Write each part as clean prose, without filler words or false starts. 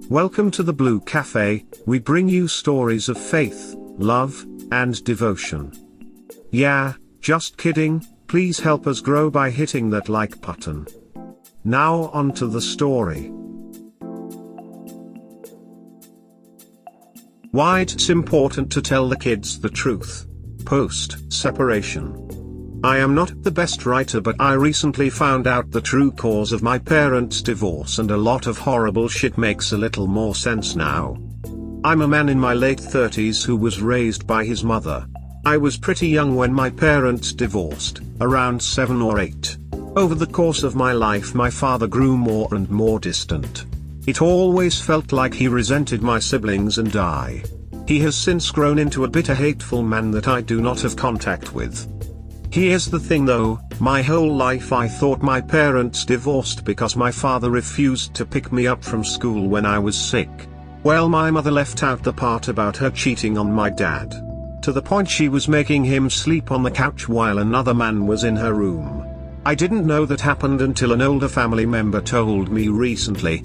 Welcome to the Blue Cafe. We bring you stories of faith, love, and devotion. Yeah, just kidding, please help us grow by hitting that like button. Now on to the story. Why it's important to tell the kids the truth. Post-separation. I am not the best writer, but I recently found out the true cause of my parents' divorce, and a lot of horrible shit makes a little more sense now. I'm a man in my late 30s who was raised by his mother. I was pretty young when my parents divorced, around 7 or 8. Over the course of my life my father grew more and more distant. It always felt like he resented my siblings and I. He has since grown into a bitter, hateful man that I do not have contact with. Here's the thing though, my whole life I thought my parents divorced because my father refused to pick me up from school when I was sick. Well, my mother left out the part about her cheating on my dad. To the point she was making him sleep on the couch while another man was in her room. I didn't know that happened until an older family member told me recently.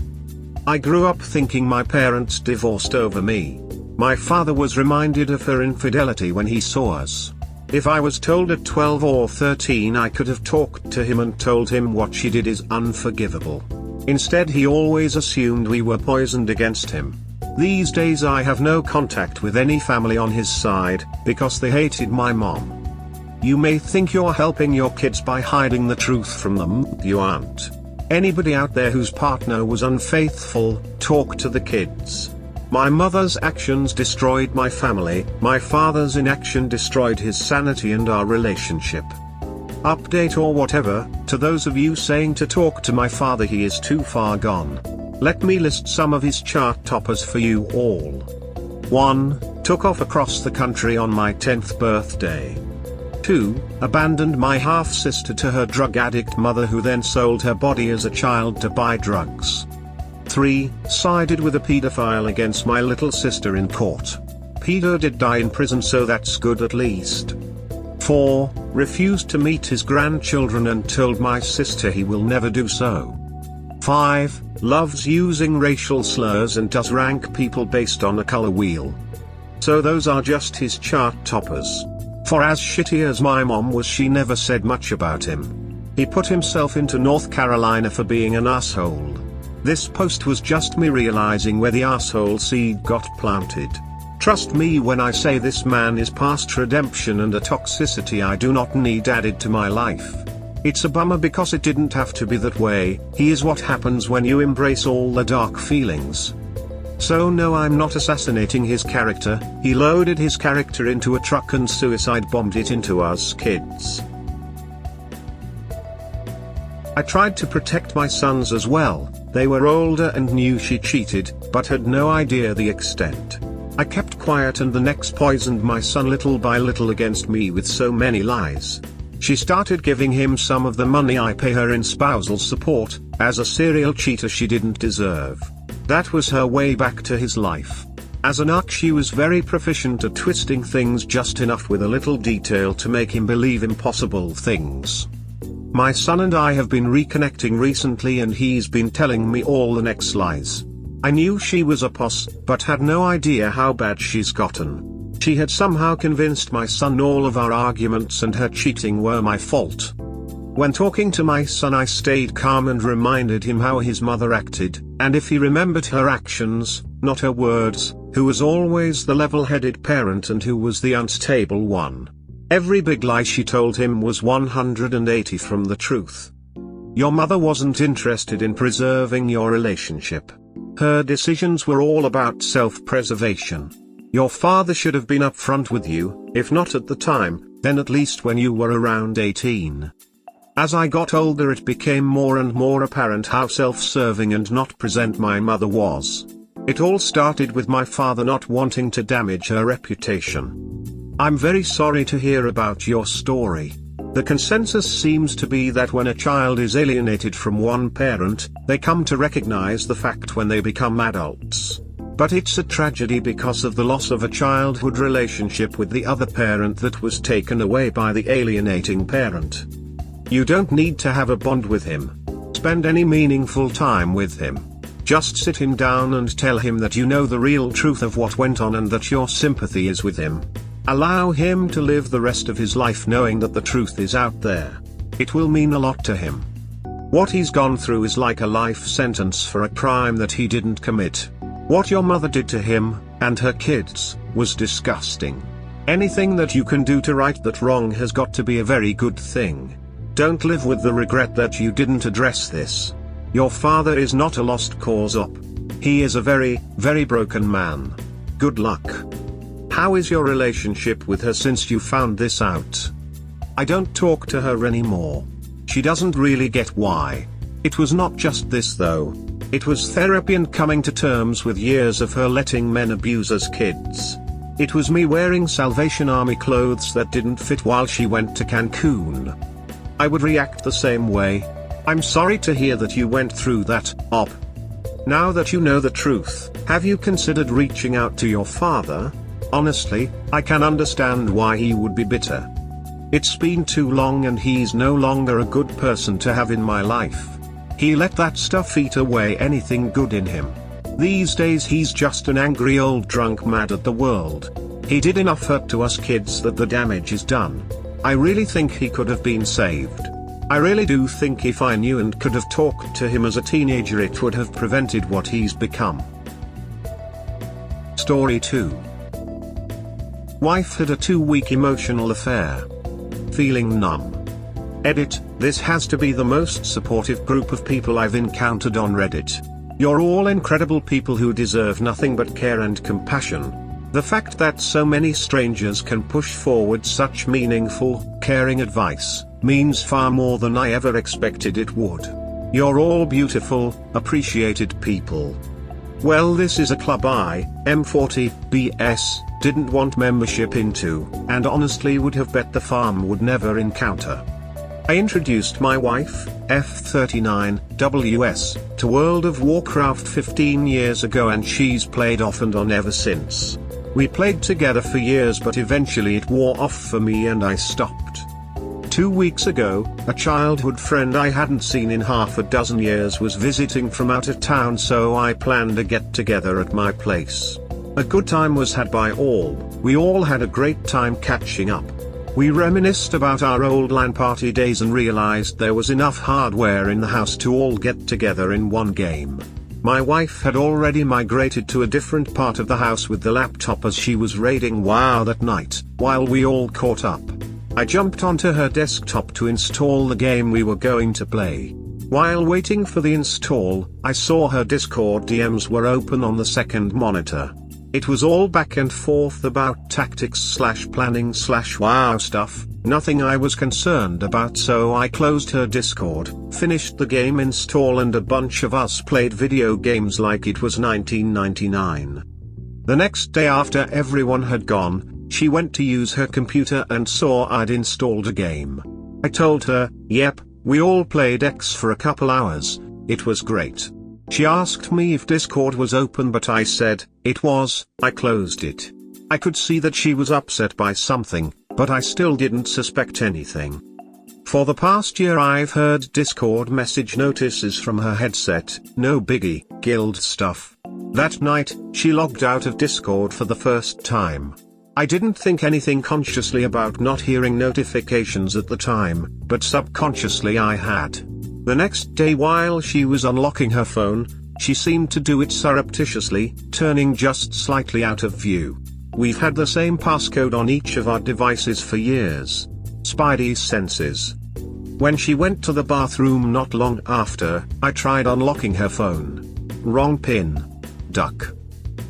I grew up thinking my parents divorced over me. My father was reminded of her infidelity when he saw us. If I was told at 12 or 13 I could have talked to him and told him what she did is unforgivable. Instead he always assumed we were poisoned against him. These days I have no contact with any family on his side, because they hated my mom. You may think you're helping your kids by hiding the truth from them, you aren't. Anybody out there whose partner was unfaithful, talk to the kids. My mother's actions destroyed my family, my father's inaction destroyed his sanity and our relationship. Update or whatever, to those of you saying to talk to my father, he is too far gone. Let me list some of his chart toppers for you all. 1. Took off across the country on my 10th birthday. 2. Abandoned my half-sister to her drug addict mother, who then sold her body as a child to buy drugs. 3. Sided with a pedophile against my little sister in court. Pedo did die in prison, so that's good at least. 4. Refused to meet his grandchildren and told my sister he will never do so. 5. Loves using racial slurs and does rank people based on a color wheel. So those are just his chart toppers. For as shitty as my mom was, she never said much about him. He put himself into North Carolina for being an asshole. This post was just me realizing where the asshole seed got planted. Trust me when I say this man is past redemption and a toxicity I do not need added to my life. It's a bummer because it didn't have to be that way. He is what happens when you embrace all the dark feelings. So no, I'm not assassinating his character. He loaded his character into a truck and suicide bombed it into us kids. I tried to protect my sons as well. They were older and knew she cheated, but had no idea the extent. I kept quiet and the next poisoned my son little by little against me with so many lies. She started giving him some of the money I pay her in spousal support, as a serial cheater she didn't deserve. That was her way back to his life. As an arc, she was very proficient at twisting things just enough with a little detail to make him believe impossible things. My son and I have been reconnecting recently and he's been telling me all the next lies. I knew she was a poss, but had no idea how bad she's gotten. She had somehow convinced my son all of our arguments and her cheating were my fault. When talking to my son I stayed calm and reminded him how his mother acted, and if he remembered her actions, not her words, who was always the level-headed parent and who was the unstable one. Every big lie she told him was 180 from the truth. Your mother wasn't interested in preserving your relationship. Her decisions were all about self-preservation. Your father should have been upfront with you, if not at the time, then at least when you were around 18. As I got older it became more and more apparent how self-serving and not present my mother was. It all started with my father not wanting to damage her reputation. I'm very sorry to hear about your story. The consensus seems to be that when a child is alienated from one parent, they come to recognize the fact when they become adults. But it's a tragedy because of the loss of a childhood relationship with the other parent that was taken away by the alienating parent. You don't need to have a bond with him. Spend any meaningful time with him. Just sit him down and tell him that you know the real truth of what went on and that your sympathy is with him. Allow him to live the rest of his life knowing that the truth is out there. It will mean a lot to him. What he's gone through is like a life sentence for a crime that he didn't commit. What your mother did to him, and her kids, was disgusting. Anything that you can do to right that wrong has got to be a very good thing. Don't live with the regret that you didn't address this. Your father is not a lost cause op. He is a very, very broken man. Good luck. How is your relationship with her since you found this out? I don't talk to her anymore. She doesn't really get why. It was not just this though. It was therapy and coming to terms with years of her letting men abuse us kids. It was me wearing Salvation Army clothes that didn't fit while she went to Cancun. I would react the same way. I'm sorry to hear that you went through that, op. Now that you know the truth, have you considered reaching out to your father? Honestly, I can understand why he would be bitter. It's been too long and he's no longer a good person to have in my life. He let that stuff eat away anything good in him. These days he's just an angry old drunk mad at the world. He did enough hurt to us kids that the damage is done. I really think he could have been saved. I really do think if I knew and could have talked to him as a teenager it would have prevented what he's become. Story 2. Wife had a 2-week emotional affair. Feeling numb. Edit, this has to be the most supportive group of people I've encountered on Reddit. You're all incredible people who deserve nothing but care and compassion. The fact that so many strangers can push forward such meaningful, caring advice, means far more than I ever expected it would. You're all beautiful, appreciated people. Well, this is a club I, M40, didn't want membership into, and honestly would have bet the farm would never encounter. I introduced my wife, F39WS, to World of Warcraft 15 years ago and she's played off and on ever since. We played together for years but eventually it wore off for me and I stopped. 2 weeks ago, a childhood friend I hadn't seen in half a dozen years was visiting from out of town, so I planned a get-together at my place. A good time was had by all. We all had a great time catching up. We reminisced about our old LAN party days and realized there was enough hardware in the house to all get together in one game. My wife had already migrated to a different part of the house with the laptop as she was raiding WoW that night, while we all caught up. I jumped onto her desktop to install the game we were going to play. While waiting for the install, I saw her Discord DMs were open on the second monitor. It was all back and forth about tactics/planning/WoW stuff, nothing I was concerned about, so I closed her Discord, finished the game install and a bunch of us played video games like it was 1999. The next day after everyone had gone, she went to use her computer and saw I'd installed a game. I told her, yep, we all played X for a couple hours, it was great. She asked me if Discord was open but I said, it was. I closed it. I could see that she was upset by something, but I still didn't suspect anything. For the past year I've heard Discord message notices from her headset, no biggie, guild stuff. That night, she logged out of Discord for the first time. I didn't think anything consciously about not hearing notifications at the time, but subconsciously I had. The next day while she was unlocking her phone, she seemed to do it surreptitiously, turning just slightly out of view. We've had the same passcode on each of our devices for years. Spidey senses. When she went to the bathroom not long after, I tried unlocking her phone. Wrong pin. Duck.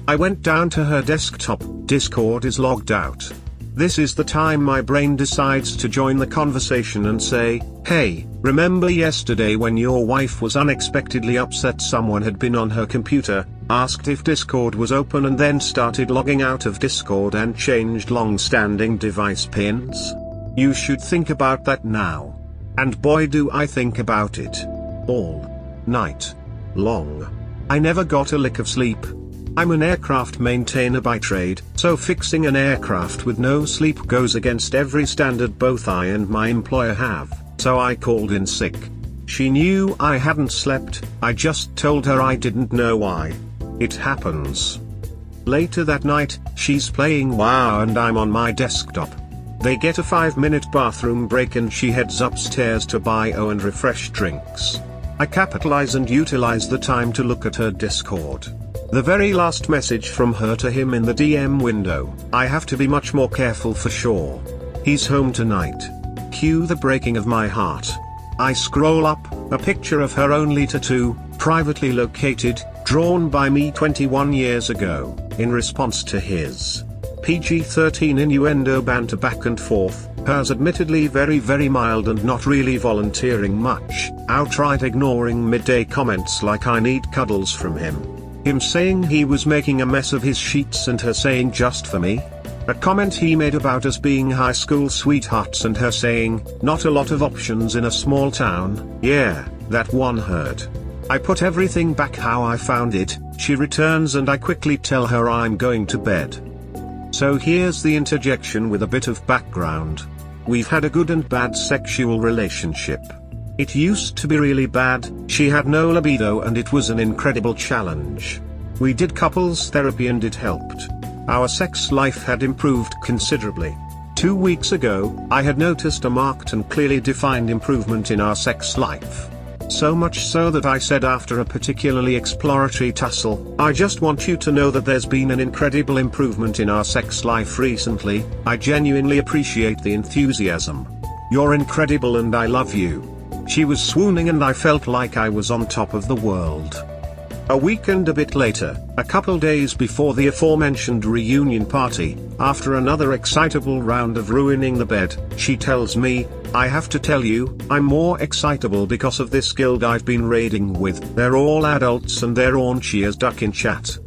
I went down to her desktop, Discord is logged out. This is the time my brain decides to join the conversation and say, hey, remember yesterday when your wife was unexpectedly upset someone had been on her computer, asked if Discord was open and then started logging out of Discord and changed long-standing device pins? You should think about that now. And boy do I think about it. All night long. I never got a lick of sleep. I'm an aircraft maintainer by trade, so fixing an aircraft with no sleep goes against every standard both I and my employer have, so I called in sick. She knew I hadn't slept, I just told her I didn't know why. It happens. Later that night, she's playing WoW and I'm on my desktop. They get a 5-minute bathroom break and she heads upstairs to buy and refresh drinks. I capitalize and utilize the time to look at her Discord. The very last message from her to him in the DM window: I have to be much more careful for sure. He's home tonight. Cue the breaking of my heart. I scroll up, a picture of her only tattoo, privately located, drawn by me 21 years ago, in response to his PG-13 innuendo banter back and forth, hers admittedly very mild and not really volunteering much, outright ignoring midday comments like I need cuddles from him saying he was making a mess of his sheets and her saying just for me. A comment he made about us being high school sweethearts and her saying, not a lot of options in a small town. Yeah, that one hurt. I put everything back how I found it, she returns and I quickly tell her I'm going to bed. So here's the interjection with a bit of background. We've had a good and bad sexual relationship. It used to be really bad, she had no libido and it was an incredible challenge. We did couples therapy and it helped. Our sex life had improved considerably. 2 weeks ago, I had noticed a marked and clearly defined improvement in our sex life. So much so that I said after a particularly exploratory tussle, I just want you to know that there's been an incredible improvement in our sex life recently. I genuinely appreciate the enthusiasm. You're incredible and I love you. She was swooning and I felt like I was on top of the world. A week and a bit later, a couple days before the aforementioned reunion party, after another excitable round of ruining the bed, she tells me, I have to tell you, I'm more excitable because of this guild I've been raiding with. They're all adults and they're raunchy as duck in chat.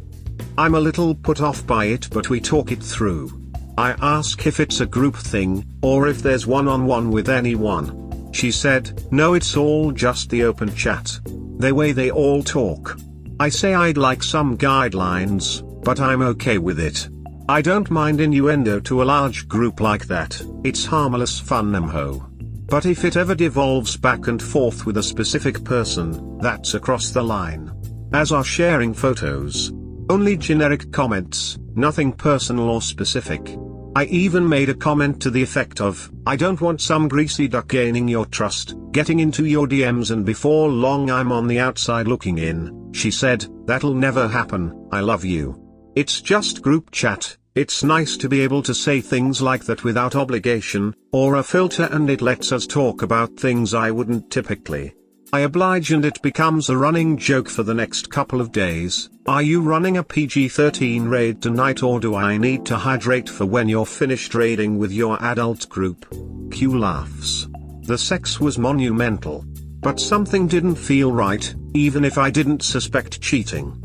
I'm a little put off by it but we talk it through. I ask if it's a group thing, or if there's one-on-one with anyone. She said, no, it's all just the open chat. The way they all talk. I say I'd like some guidelines, but I'm okay with it. I don't mind innuendo to a large group like that, it's harmless fun mho. But if it ever devolves back and forth with a specific person, that's across the line. As are sharing photos. Only generic comments, nothing personal or specific. I even made a comment to the effect of, I don't want some greasy duck gaining your trust, getting into your DMs and before long I'm on the outside looking in. She said, that'll never happen, I love you. It's just group chat, it's nice to be able to say things like that without obligation, or a filter, and it lets us talk about things I wouldn't typically. I oblige and it becomes a running joke for the next couple of days. Are you running a PG-13 raid tonight or do I need to hydrate for when you're finished raiding with your adult group? Q laughs. The sex was monumental. But something didn't feel right, even if I didn't suspect cheating.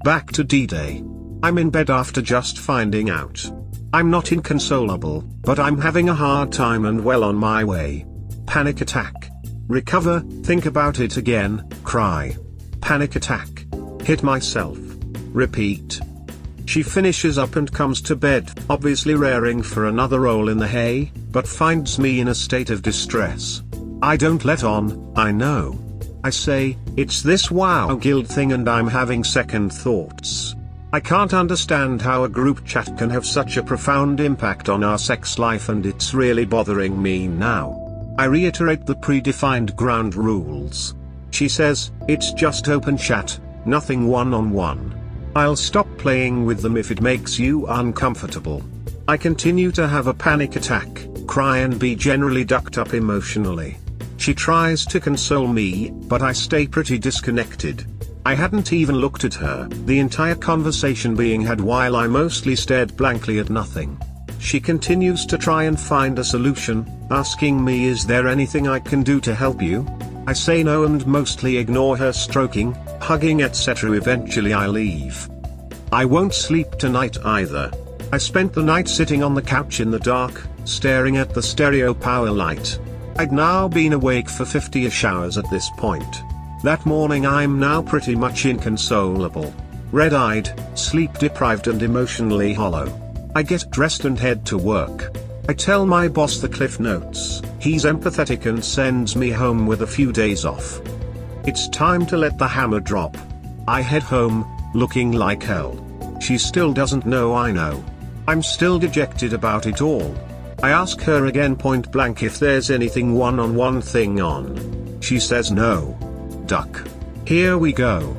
Back to D-Day. I'm in bed after just finding out. I'm not inconsolable, but I'm having a hard time and well on my way. Panic attack. Recover, think about it again, cry. Panic attack. Hit myself. Repeat. She finishes up and comes to bed, obviously raring for another roll in the hay, but finds me in a state of distress. I don't let on, I know. I say, it's this WoW guild thing and I'm having second thoughts. I can't understand how a group chat can have such a profound impact on our sex life and it's really bothering me now. I reiterate the predefined ground rules. She says, it's just open chat, nothing one-on-one. I'll stop playing with them if it makes you uncomfortable. I continue to have a panic attack, cry and be generally ducked up emotionally. She tries to console me, but I stay pretty disconnected. I hadn't even looked at her, the entire conversation being had while I mostly stared blankly at nothing. She continues to try and find a solution, asking me, is there anything I can do to help you? I say no and mostly ignore her stroking, hugging etc. Eventually I leave. I won't sleep tonight either. I spent the night sitting on the couch in the dark, staring at the stereo power light. I'd now been awake for 50-ish hours at this point. That morning I'm now pretty much inconsolable. Red-eyed, sleep-deprived and emotionally hollow. I get dressed and head to work. I tell my boss the cliff notes, he's empathetic and sends me home with a few days off. It's time to let the hammer drop. I head home, looking like hell. She still doesn't know I know. I'm still dejected about it all. I ask her again point blank if there's anything one-on-one thing on. She says no. Duck. Here we go.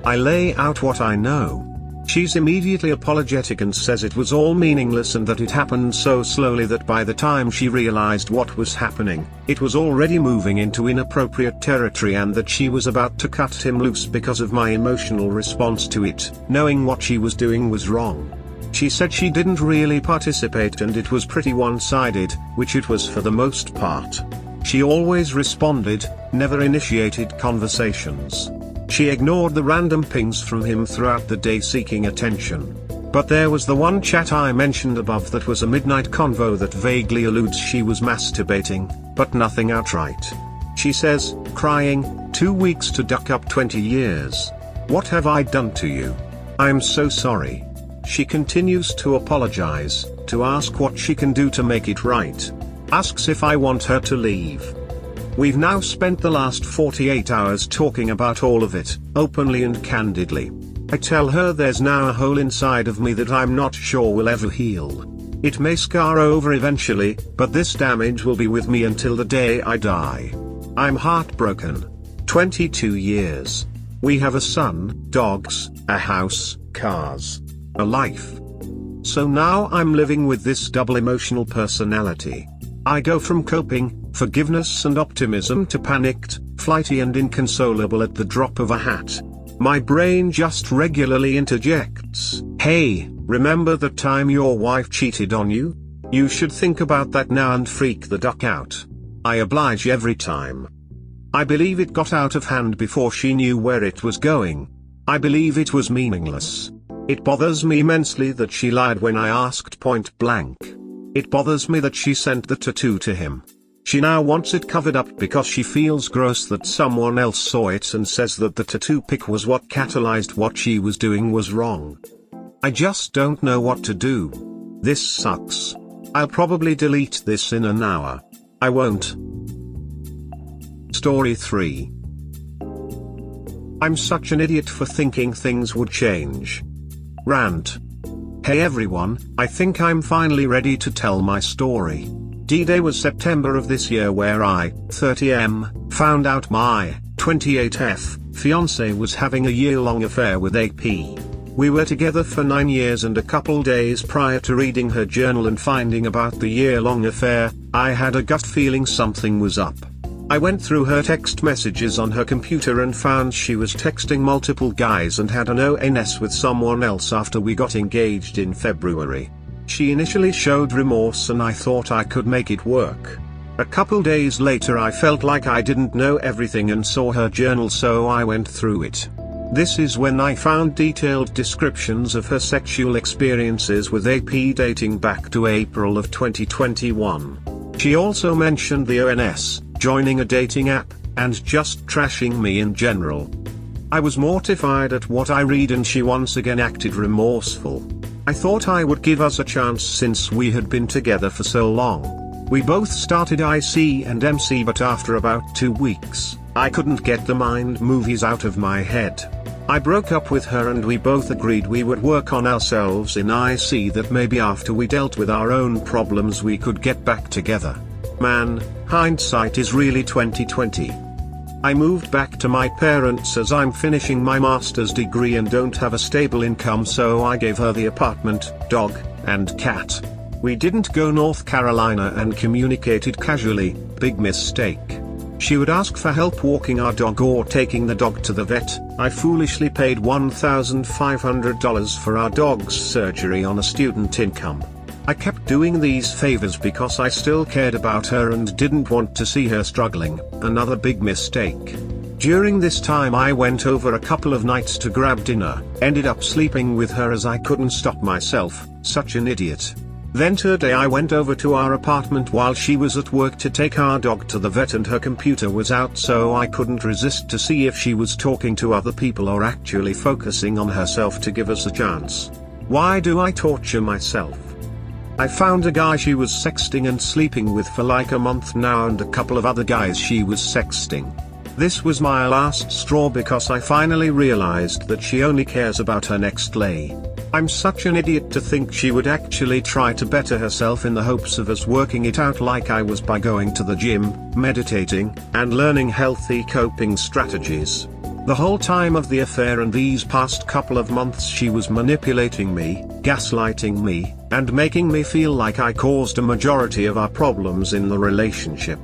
I lay out what I know. She's immediately apologetic and says it was all meaningless and that it happened so slowly that by the time she realized what was happening, it was already moving into inappropriate territory and that she was about to cut him loose because of my emotional response to it, knowing what she was doing was wrong. She said she didn't really participate and it was pretty one-sided, which it was for the most part. She always responded, never initiated conversations. She ignored the random pings from him throughout the day seeking attention. But there was the one chat I mentioned above that was a midnight convo that vaguely alludes she was masturbating, but nothing outright. She says, crying, 2 weeks to duck up 20 years. What have I done to you? I'm so sorry. She continues to apologize, to ask what she can do to make it right. Asks if I want her to leave. We've now spent the last 48 hours talking about all of it, openly and candidly. I tell her there's now a hole inside of me that I'm not sure will ever heal. It may scar over eventually, but this damage will be with me until the day I die. I'm heartbroken. 22 years. We have a son, dogs, a house, cars, a life. So now I'm living with this double emotional personality. I go from coping, forgiveness and optimism to panicked, flighty and inconsolable at the drop of a hat. My brain just regularly interjects, hey, remember the time your wife cheated on you? You should think about that now and freak the duck out. I oblige every time. I believe it got out of hand before she knew where it was going. I believe it was meaningless. It bothers me immensely that she lied when I asked point blank. It bothers me that she sent the tattoo to him. She now wants it covered up because she feels gross that someone else saw it and says that the tattoo pic was what catalyzed what she was doing was wrong. I just don't know what to do. This sucks. I'll probably delete this in an hour. I won't. Story 3. I'm such an idiot for thinking things would change. Rant. Hey everyone, I think I'm finally ready to tell my story. D-Day was September of this year where I, 30M, found out my, 28F, fiancé was having a year-long affair with AP. We were together for 9 years and a couple days prior to reading her journal and finding about the year-long affair, I had a gut feeling something was up. I went through her text messages on her computer and found she was texting multiple guys and had an ONS with someone else after we got engaged in February. She initially showed remorse and I thought I could make it work. A couple days later I felt like I didn't know everything and saw her journal, so I went through it. This is when I found detailed descriptions of her sexual experiences with AP dating back to April of 2021. She also mentioned the ONS, joining a dating app, and just trashing me in general. I was mortified at what I read and she once again acted remorseful. I thought I would give us a chance since we had been together for so long. We both started IC and MC, but after about 2 weeks, I couldn't get the mind movies out of my head. I broke up with her and we both agreed we would work on ourselves in IC, that maybe after we dealt with our own problems we could get back together. Man, hindsight is really 2020. I moved back to my parents as I'm finishing my master's degree and don't have a stable income, so I gave her the apartment, dog, and cat. We didn't go North Carolina and communicated casually, big mistake. She would ask for help walking our dog or taking the dog to the vet. I foolishly paid $1,500 for our dog's surgery on a student income. I kept doing these favors because I still cared about her and didn't want to see her struggling, another big mistake. During this time I went over a couple of nights to grab dinner, ended up sleeping with her as I couldn't stop myself, such an idiot. Then today I went over to our apartment while she was at work to take our dog to the vet and her computer was out, so I couldn't resist to see if she was talking to other people or actually focusing on herself to give us a chance. Why do I torture myself? I found a guy she was sexting and sleeping with for like a month now, and a couple of other guys she was sexting. This was my last straw because I finally realized that she only cares about her next lay. I'm such an idiot to think she would actually try to better herself in the hopes of us working it out like I was by going to the gym, meditating, and learning healthy coping strategies. The whole time of the affair and these past couple of months she was manipulating me, gaslighting me, and making me feel like I caused a majority of our problems in the relationship.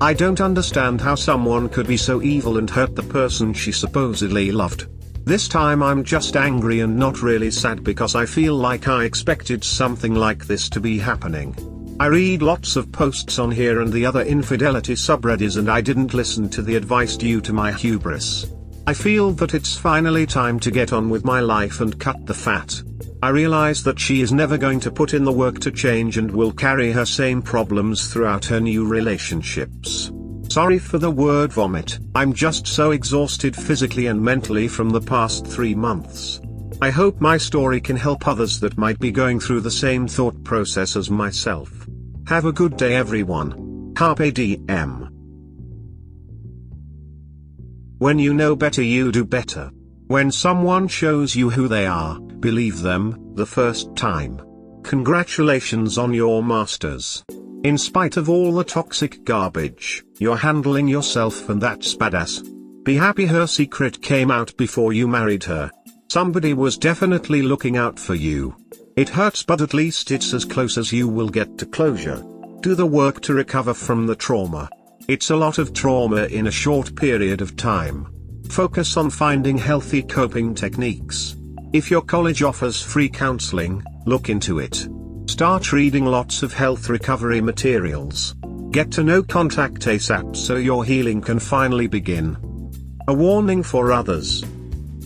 I don't understand how someone could be so evil and hurt the person she supposedly loved. This time I'm just angry and not really sad because I feel like I expected something like this to be happening. I read lots of posts on here and the other infidelity subreddits and I didn't listen to the advice due to my hubris. I feel that it's finally time to get on with my life and cut the fat. I realize that she is never going to put in the work to change and will carry her same problems throughout her new relationships. Sorry for the word vomit, I'm just so exhausted physically and mentally from the past 3 months. I hope my story can help others that might be going through the same thought process as myself. Have a good day everyone. Carpe diem. When you know better you do better. When someone shows you who they are, believe them, the first time. Congratulations on your masters. In spite of all the toxic garbage, you're handling yourself and that's badass. Be happy her secret came out before you married her. Somebody was definitely looking out for you. It hurts but at least it's as close as you will get to closure. Do the work to recover from the trauma. It's a lot of trauma in a short period of time. Focus on finding healthy coping techniques. If your college offers free counseling, look into it. Start reading lots of health recovery materials. Get to know contact ASAP so your healing can finally begin. A warning for others.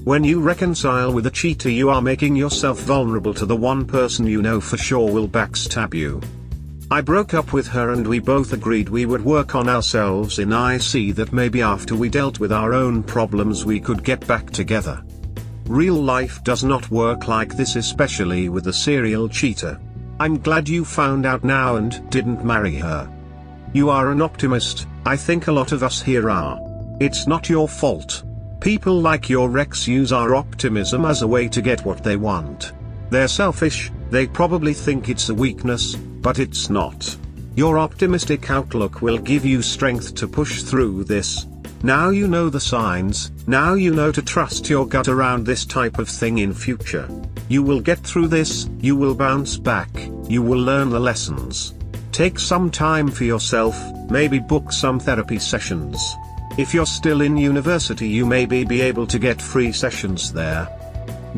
When you reconcile with a cheater you are making yourself vulnerable to the one person you know for sure will backstab you. I broke up with her and we both agreed we would work on ourselves and I see that maybe after we dealt with our own problems we could get back together. Real life does not work like this, especially with a serial cheater. I'm glad you found out now and didn't marry her. You are an optimist, I think a lot of us here are. It's not your fault. People like your ex use our optimism as a way to get what they want. They're selfish, they probably think it's a weakness, but it's not. Your optimistic outlook will give you strength to push through this. Now you know the signs, now you know to trust your gut around this type of thing in future. You will get through this, you will bounce back, you will learn the lessons. Take some time for yourself, maybe book some therapy sessions. If you're still in university you may be able to get free sessions there.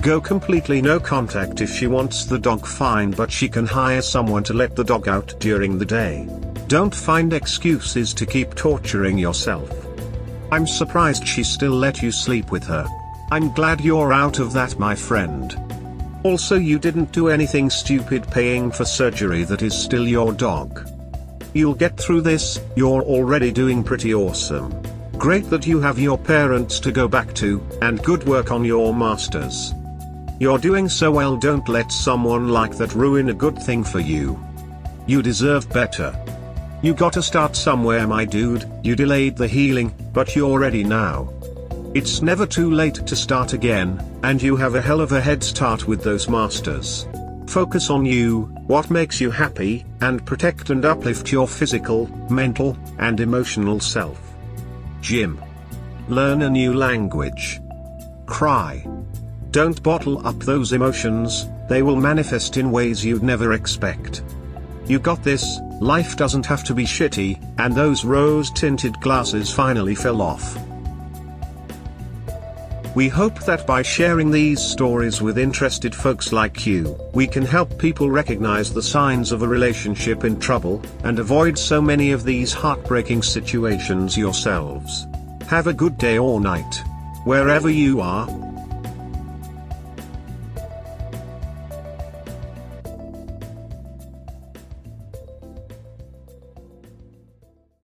Go completely no contact if she wants the dog, fine, but she can hire someone to let the dog out during the day. Don't find excuses to keep torturing yourself. I'm surprised she still let you sleep with her. I'm glad you're out of that, my friend. Also, you didn't do anything stupid paying for surgery that is still your dog. You'll get through this, you're already doing pretty awesome. Great that you have your parents to go back to, and good work on your masters. You're doing so well, don't let someone like that ruin a good thing for you. You deserve better. You gotta start somewhere, my dude, you delayed the healing, but you're ready now. It's never too late to start again, and you have a hell of a head start with those masters. Focus on you, what makes you happy, and protect and uplift your physical, mental, and emotional self. Gym. Learn a new language. Cry. Don't bottle up those emotions, they will manifest in ways you'd never expect. You got this, life doesn't have to be shitty, and those rose-tinted glasses finally fell off. We hope that by sharing these stories with interested folks like you, we can help people recognize the signs of a relationship in trouble, and avoid so many of these heartbreaking situations yourselves. Have a good day or night. Wherever you are.